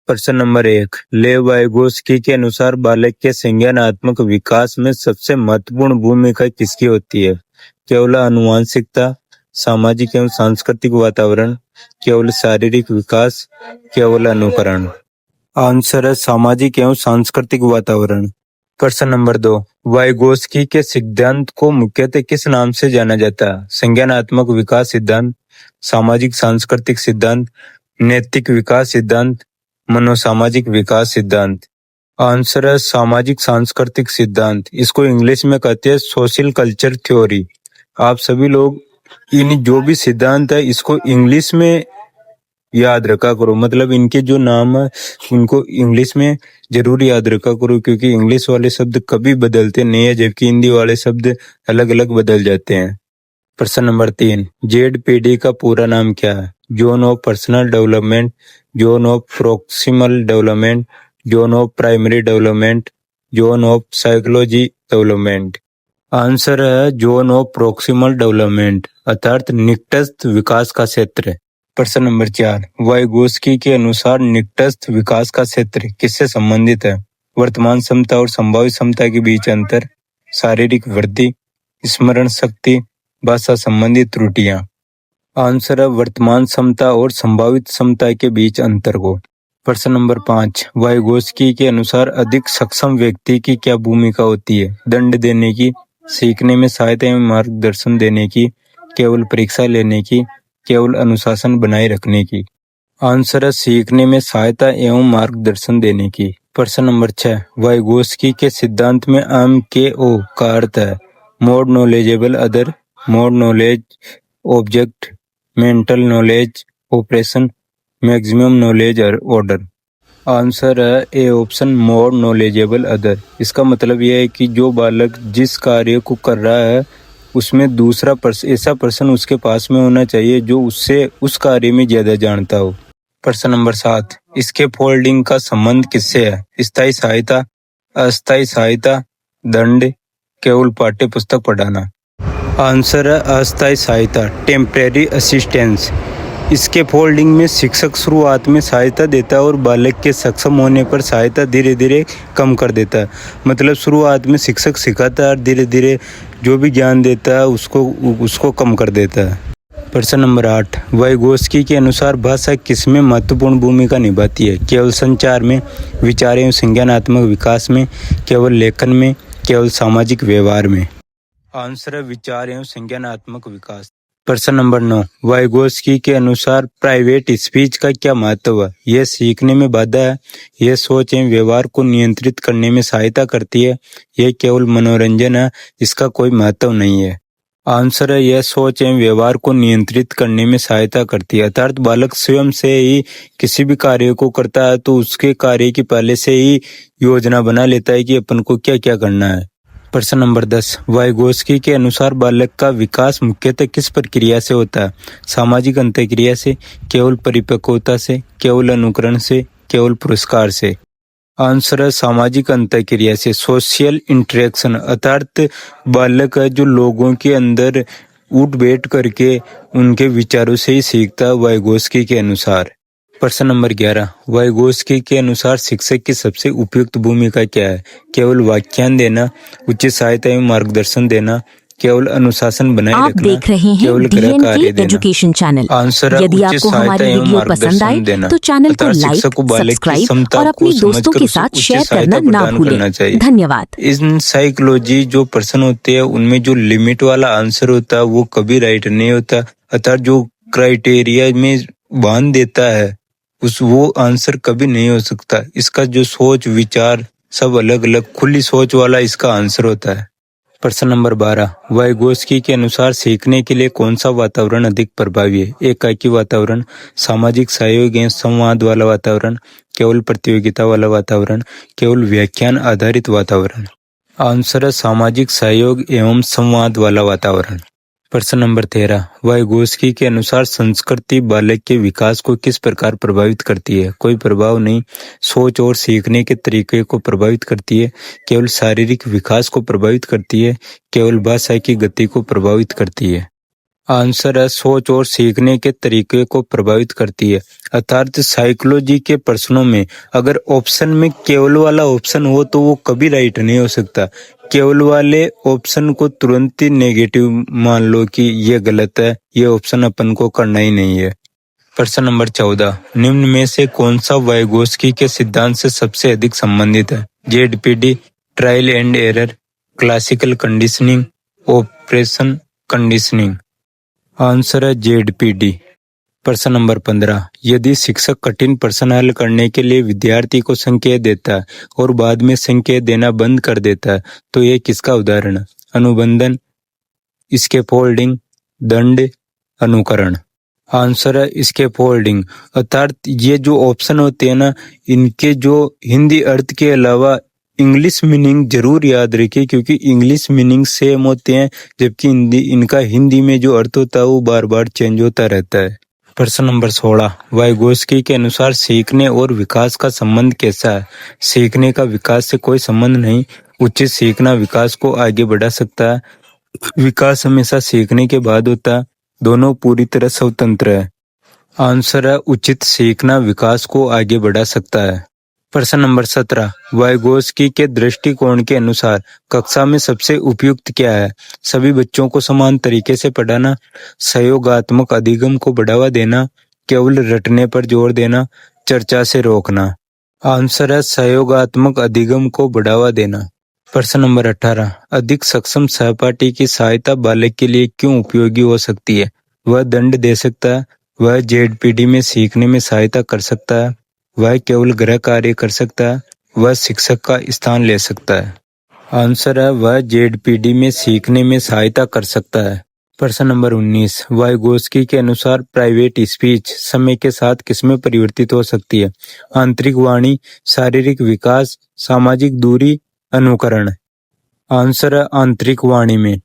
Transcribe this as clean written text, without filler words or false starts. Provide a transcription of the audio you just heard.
प्रश्न नंबर 1, लेव वाइगोत्स्की के अनुसार बालक के संज्ञानात्मक विकास में सबसे महत्वपूर्ण भूमिका किसकी होती है? केवल आनुवंशिकता, सामाजिक एवं सांस्कृतिक वातावरण, केवल शारीरिक विकास, केवल अनुकरण। आंसर है सामाजिक एवं सांस्कृतिक वातावरण। प्रश्न नंबर 2, वाइगोत्स्की के सिद्धांत को मुख्यतः किस नाम से जाना जाता है? संज्ञानात्मक विकास सिद्धांत, सामाजिक सांस्कृतिक सिद्धांत, नैतिक विकास सिद्धांत, मनोसामाजिक विकास सिद्धांत। आंसर है सामाजिक सांस्कृतिक सिद्धांत। इसको इंग्लिश में कहते हैं सोशल कल्चर थ्योरी। आप सभी लोग इन जो भी सिद्धांत है इसको इंग्लिश में याद रखा करो, मतलब इनके जो नाम है उनको इंग्लिश में जरूर याद रखा करो, क्योंकि इंग्लिश वाले शब्द कभी बदलते नहीं है, जबकि हिंदी वाले शब्द अलग अलग बदल जाते हैं। प्रश्न नंबर 3, जेडपीडी का पूरा नाम क्या है? Zone of personal development, zone of proximal development, zone of primary development, zone of psychology development. Answer है जोन ऑफ प्रोक्सिमल डेवलपमेंट, अर्थात निकटस्थ विकास का क्षेत्र। प्रश्न नंबर 4, वाइगोत्स्की के अनुसार निकटस्थ विकास का क्षेत्र किससे संबंधित है? वर्तमान क्षमता और संभावित क्षमता के बीच अंतर, शारीरिक वृद्धि, स्मरण शक्ति, भाषा संबंधी त्रुटियां। आंसर है वर्तमान क्षमता और संभावित क्षमता के बीच अंतर को। प्रश्न नंबर 5, वाइगोत्स्की के अनुसार अधिक सक्षम व्यक्ति की क्या भूमिका होती है? दंड देने की, सीखने में सहायता एवं मार्गदर्शन देने की, केवल परीक्षा लेने की, केवल अनुशासन बनाए रखने की। आंसर है सीखने में सहायता एवं मार्गदर्शन देने की। प्रश्न नंबर 6, वाइगोत्स्की के सिद्धांत में MKO का अर्थ है more knowledgeable other, more knowledge object, mental knowledge operation, maximum knowledge order. Answer है A option more knowledgeable other. इसका मतलब यह है कि जो बालक जिस कार्य को कर रहा है उसमें दूसरा ऐसा पर्सन उसके पास में होना चाहिए जो उससे उस कार्य में ज्यादा जानता हो। प्रश्न नंबर 7, इसके फोल्डिंग का संबंध किससे है? स्थायी सहायता, अस्थायी सहायता, दंड, केवल पाठ्य पुस्तक पढ़ाना। आंसर है अस्थायी सहायता, टेम्परेरी असिस्टेंस। इसके फोल्डिंग में शिक्षक शुरुआत में सहायता देता है और बालक के सक्षम होने पर सहायता धीरे धीरे कम कर देता है। मतलब शुरुआत में शिक्षक सिखाता है और धीरे धीरे जो भी ज्ञान देता है उसको कम कर देता है। प्रश्न नंबर 8, वाइगोत्स्की के अनुसार भाषा किसमें महत्वपूर्ण भूमिका निभाती है? केवल संचार में, विचार एवं संज्ञानात्मक विकास में, केवल लेखन में, केवल सामाजिक व्यवहार में। आंसर है विचार एवं संज्ञानात्मक विकास। प्रश्न नंबर 9, वाइगोत्स्की के अनुसार प्राइवेट स्पीच का क्या महत्व है? यह सीखने में बाधा है, यह सोच एवं व्यवहार को नियंत्रित करने में सहायता करती है, यह केवल मनोरंजन है, इसका कोई महत्व नहीं है। आंसर है यह सोच एवं व्यवहार को नियंत्रित करने में सहायता करती है, अर्थात बालक स्वयं से ही किसी भी कार्य को करता है तो उसके कार्य की पहले से ही योजना बना लेता है कि अपन को क्या क्या करना है। प्रश्न नंबर 10, वाइगोत्स्की के अनुसार बालक का विकास मुख्यतः किस प्रक्रिया से होता है? सामाजिक अंतःक्रिया से, केवल परिपक्वता से, केवल अनुकरण से, केवल पुरस्कार से। आंसर है सामाजिक अंतःक्रिया से, सोशल इंटरेक्शन, अर्थात बालक है जो लोगों के अंदर उठ बैठ करके उनके विचारों से ही सीखता है वाइगोत्स्की के अनुसार। प्रश्न नंबर 11, वाइगोत्स्की के अनुसार शिक्षक की सबसे उपयुक्त भूमिका क्या है? केवल व्याख्यान देना, उचित सहायता एवं मार्गदर्शन देना, केवल अनुशासन बनाए आप रखना, देख रहे हैं केवल गृह कार्य देना। Education channel. आंसर है यदि उचित आपको सहायता हमारी एवं वीडियो पसंद मार्गदर्शन आए देना। तो चैनल को अर्थात लाइक, शिक्षक को बालक की सब्सक्राइब क्षमता और अपनी को दोस्तों समझकर के उसे साथ उचित शेयर सहायता करना ना प्रदान भूलें। करना चाहिए। धन्यवाद। इन साइकोलॉजी जो प्रश्न होते हैं उनमें जो लिमिट वाला आंसर होता है वो कभी राइट नहीं होता, अर्थात जो क्राइटेरिया में बांध देता है वो आंसर कभी नहीं हो सकता। इसका जो सोच विचार सब अलग अलग खुली सोच वाला इसका आंसर होता है। प्रश्न नंबर 12, वाइगोत्स्की के अनुसार सीखने के लिए कौन सा वातावरण अधिक प्रभावी है? एकाकी वातावरण, सामाजिक सहयोग एवं संवाद वाला वातावरण, केवल प्रतियोगिता वाला वातावरण, केवल व्याख्यान आधारित वातावरण। आंसर है सामाजिक सहयोग एवं संवाद वाला वातावरण। प्रश्न नंबर 13, वाइगोत्स्की के अनुसार संस्कृति बालक के विकास को किस प्रकार प्रभावित करती है? कोई प्रभाव नहीं, सोच और सीखने के तरीके को प्रभावित करती है, केवल शारीरिक विकास को प्रभावित करती है, केवल भाषा की गति को प्रभावित करती है। आंसर है सोच और सीखने के तरीके को प्रभावित करती है। अर्थात साइकोलॉजी के प्रश्नों में अगर ऑप्शन में केवल वाला ऑप्शन हो तो वो कभी राइट नहीं हो सकता। केवल वाले ऑप्शन को तुरंत ही नेगेटिव मान लो कि ये गलत है, ये ऑप्शन अपन को करना ही नहीं है। प्रश्न नंबर 14, निम्न में से कौन सा वाइगोस्की के सिद्धांत से सबसे अधिक संबंधित है? ZPD, trial and error, classical conditioning, operation conditioning. Answer है जेडपीडी। प्रश्न नंबर 15, यदि शिक्षक कठिन प्रश्न हल करने के लिए विद्यार्थी को संकेत देता है और बाद में संकेत देना बंद कर देता है तो ये किसका उदाहरण है? अनुबंधन, स्कैफोल्डिंग, दंड, अनुकरण। आंसर है स्कैफोल्डिंग। अर्थात ये जो ऑप्शन होते हैं ना, इनके जो हिंदी अर्थ के अलावा इंग्लिश मीनिंग जरूर याद रखिए, क्योंकि इंग्लिश मीनिंग सेम होते हैं जबकि इनका हिंदी में जो अर्थ होता है वो बार बार चेंज होता रहता है। प्रश्न नंबर 16, वाइगोस्की के अनुसार सीखने और विकास का संबंध कैसा है? सीखने का विकास से कोई संबंध नहीं। उचित सीखना विकास को आगे बढ़ा सकता है। विकास हमेशा सीखने के बाद होता है। दोनों पूरी तरह स्वतंत्र है। आंसर है उचित सीखना विकास को आगे बढ़ा सकता है। प्रश्न नंबर 17, वाइगोस्की के दृष्टिकोण के अनुसार कक्षा में सबसे उपयुक्त क्या है? सभी बच्चों को समान तरीके से पढ़ाना, सहयोगात्मक अधिगम को बढ़ावा देना, केवल रटने पर जोर देना, चर्चा से रोकना। आंसर है सहयोगात्मक अधिगम को बढ़ावा देना। प्रश्न नंबर 18, अधिक सक्षम सहपाठी की सहायता बालक के लिए क्यों उपयोगी हो सकती है? वह दंड दे सकता है, वह जेडपीडी में सीखने में सहायता कर सकता है, वह केवल गृह कार्य कर सकता है, वह शिक्षक का स्थान ले सकता है। आंसर है वह जेडपीडी में सीखने में सहायता कर सकता है। प्रश्न नंबर 19, वाइगोस्की के अनुसार प्राइवेट स्पीच समय के साथ किसमें परिवर्तित हो सकती है? आंतरिक वाणी, शारीरिक विकास, सामाजिक दूरी, अनुकरण। आंसर है आंतरिक वाणी में।